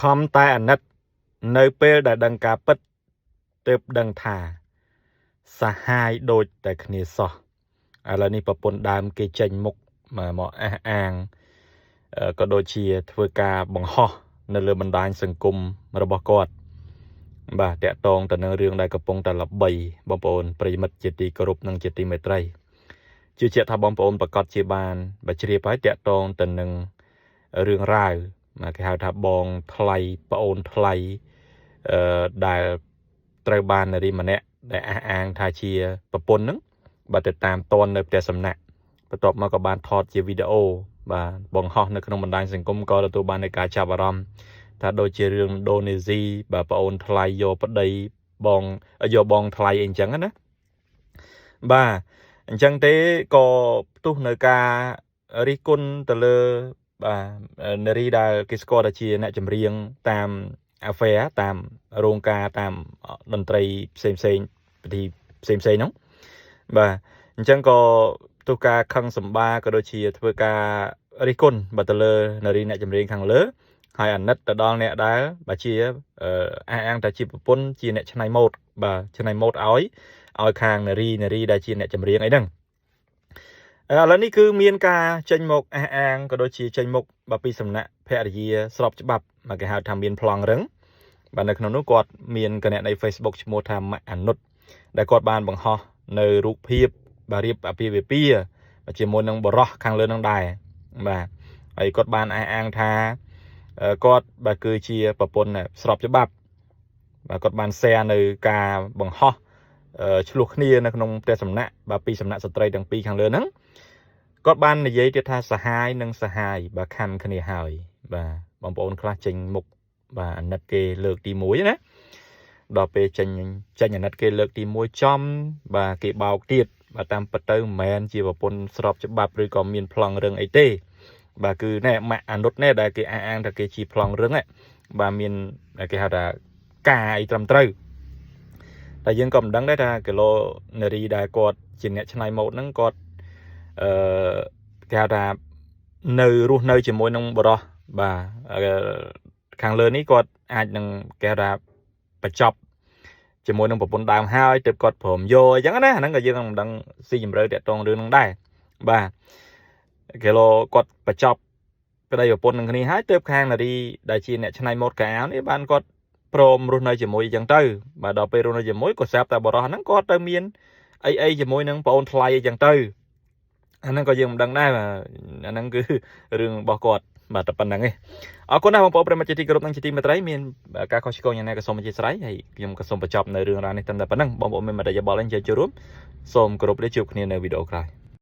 ខំតែអាណិតនៅពេលដែលដឹងការពិតទើបដឹងថាសាហាយដូចតែគ្នាសោះឥឡូវនេះប្រពន្ធដើមគេចេញមុខមកអះអាងក៏ដូចជាធ្វើការបង្ហោះនៅលើបណ្ដាញសង្គមរបស់គាត់បាទតាក់ទងទៅនឹងរឿងដែលកំពុងតែល្បីបងប្អូនប្រិមិត្តជាទីគោរពនិងជាទីមេត្រីជឿជាក់ថាបងប្អូនប្រកាសជាបានបើជ្រាបហើយតាក់ទងទៅនឹងរឿងរ៉ាវគេហៅថាបងថ្លៃប្អូនថ្លៃដែលត្រូវបាននារីម្នាក់ដែលអះអាងថាជាប្រពន្ធហ្នឹងបាទទៅតាមតននៅផ្ទះសំណាក់បន្ទាប់មកក៏បានថតជាវីដេអូបាទបង្ហោះនៅក្នុងបណ្ដាញសង្គមក៏ទទួលបាននៃការចាប់អារម្មណ៍ថាដូចជារឿងដូនេស៊ីបាទប្អូនថ្លៃយកប្តីបងយកបងថ្លៃអីអញ្ចឹងណាបាទអញ្ចឹងទេក៏ផ្ទុះនៅការរិះគន់ទៅលើបាទនារីដែលគេស្គាល់ថាជាអ្នកចម្រៀងតាម affair តាមរោងការតាមតន្ត្រីផ្សេងពិធីផ្សេងហ្នឹងបាទអញ្ចឹងក៏ផ្ទុះការខឹងសម្បាក៏ដូចជាធ្វើការរិះគន់បាទទៅលើនារីអ្នកចម្រៀងខាងលើហើយអាណិតទៅដល់អ្នកដែលបើជាអះអាងថាជាប្រពន្ធជាអ្នកច្នៃម៉ូដបាទច្នៃម៉ូដឲ្យខាងនារីដែលជាអ្នកចម្រៀងអីហ្នឹងឥឡូវនេះគឺមានការចេញមកអះអាងក៏ដូចជាចេញមកបាទពីសំណាក់ភរិយាស្របច្បាប់មកគេហៅថាមានប្លង់រឹងបាទនៅក្នុងនោះគាត់មានគណនី Facebook ឈ្មោះថាម៉ាក់អនុតដែលគាត់បានបង្ហោះនៅរូបភាពបាទរៀបអាពាហ៍ពិពាហ៍ជាមួយនឹងបរោះខាងលើនឹងដែរបាទហើយគាត់បានអះអាងថាគាត់បាទគឺជាប្រពន្ធស្របច្បាប់បាទគាត់បាន share នៅការបង្ហោះឆ្លោះគ្នានៅក្នុងផ្ទះសំណាក់បាទពីសំណាក់ស្ត្រីទាំងពីរខាងលើហ្នឹងគាត់បាននិយាយទៀតថាសាហាយនិងសាហាយបាទខំគ្នាហើយបាទបងប្អូនខ្លះចេញមុខបាទអាណិតគេលើកទី1ណាដល់ពេលចេញអាណិតគេលើកទី1ចំបាទគេបោកទៀតបាទតាមពិតទៅមិនមែនជាប្រពន្ធស្របច្បាប់ឬក៏មានប្លង់រឹងអីទេបាទគឺណែម៉ាក់អនុតណែដែលគេអះអាងថាគេជាប្លង់រឹងបាទមានគេហៅថាការអីត្រឹមត្រូវតែយើងក៏មិនដឹងដែរថាគីឡូនារីដែលគាត់ជាអ្នកច្នៃម៉ូដហ្នឹងគាត់គេហៅថានៅរស់នៅជាមួយនឹងបរោះបាទខាងលើនេះគាត់អាចនឹងគេហៅថាបញ្ចប់ជាមួយនឹងប្រពន្ធដើមហើយទើបគាត់ព្រមយកអញ្ចឹងណាហ្នឹងក៏យើងមិនដឹងស៊ីជម្រៅតាក់ទងរឿងហ្នឹងដែរបាទគេឡូគាត់បញ្ចប់ប្តីប្រពន្ធនឹងគ្នាហើយទើបខាងនារីដែលជាអ្នកច្នៃម៉ូដកៅអៅនេះបានគាត់ព្រមរស់នៅជាមួយអញ្ចឹងទៅបាទដល់ពេលរស់នៅជាមួយក៏ស្រាប់តែបរោះហ្នឹងគាត់ទៅមានអីជាមួយនឹងប្អូនថ្លៃអីចឹងទៅអាហ្នឹងក៏យើងមិនដឹងដែរបាទអាហ្នឹងគឺរឿងរបស់គាត់បាទតែប៉ុណ្្នឹងឯងអរគុណណាស់បងប្អូនប្រិមត្តជាទីគោរពនិងជាទីមេត្រីមានការខុសឆ្គងយ៉ាងណាក៏សូមអធិស្ឋានហើយខ្ញុំក៏សូមបញ្ចប់នៅរឿងរ៉ាវនេះត្រឹមតែប៉ុណ្្នឹងបងប្អូនមានមតិយោបល់អីចូលរួមសូមគោរពលាជួបគ្នានៅវីដេអូក្រោយ